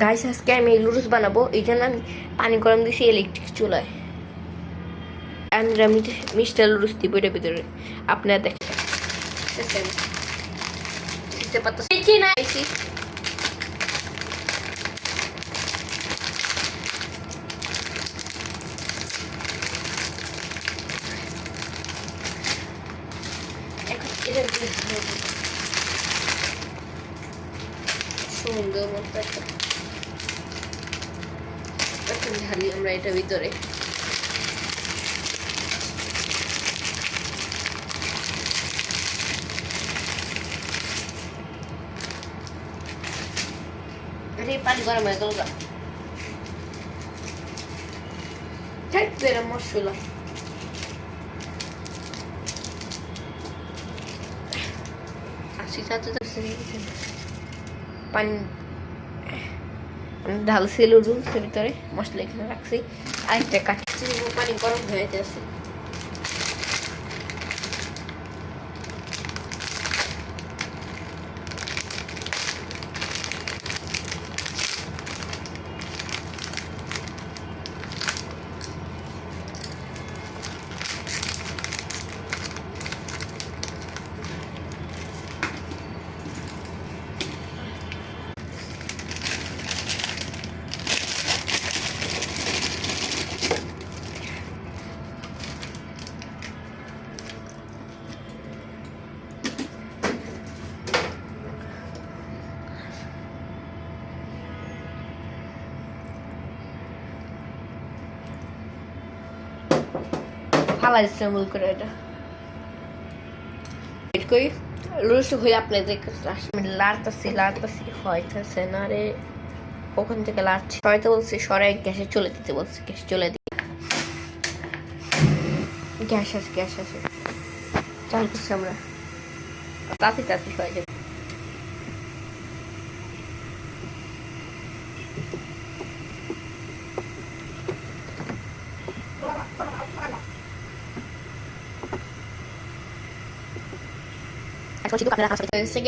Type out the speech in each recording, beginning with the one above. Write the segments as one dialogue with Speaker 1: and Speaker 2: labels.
Speaker 1: Guys আজকে আমি লুডুস বানাবো, এই জন্য আমি পানি গরম দিয়েছি ইলেকট্রিক চুলায়। আমি মিস্টার লুডুস দিব এটার ভিতরে, আপনারা দেখেন। সুন্দর মতো এখন ঢালি আমরা এটা ভিতরে। পানি গরম হয়ে গেল, গরম মশলা পানি ঢালছি লুডুসের ভিতরে, মশলা এখানে রাখছি, আরেকটা কাটছি। পানি গরম হয়ে যাচ্ছে। ফালা দিচ্ছে মূল করে এটা কই লুডুস হয়ে আপনাদের লাড়তাছি হইতেছে না রে। ওখান থেকে লাড়ছি, হয়তো বলছি সরাই গ্যাসে চলে দিতে, বলছি গ্যাস চলে দিই। গ্যাস আছে চালু করছি আমরা, তাতে হয়ে যাবে।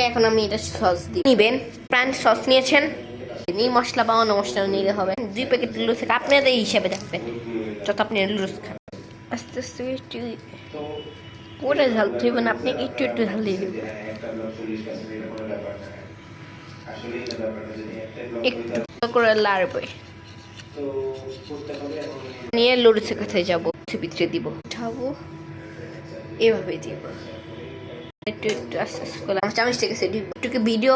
Speaker 1: এখন আমি এটা সস নিবেন, প্রাণ সস নিয়েছেন, মশলা বা অন্য মশলা নিলে হবে। 2 প্যাকেট লুডুস থেকে আপনাদের হিসাবে থাকবে যত আপনি লুডুস খান। আস্তে আস্তে একটু পুরো ঝাল দেবেন, আপনি একটু ঝাল দিয়ে দেবেন, একটু করে লাড়বে নিয়ে লুডুসের কাছে যাবো, ভিতরে দিব, উঠাবো, এভাবে দিব একটু আস্তে আস্তে করে। চামচ থেকে ভিডিও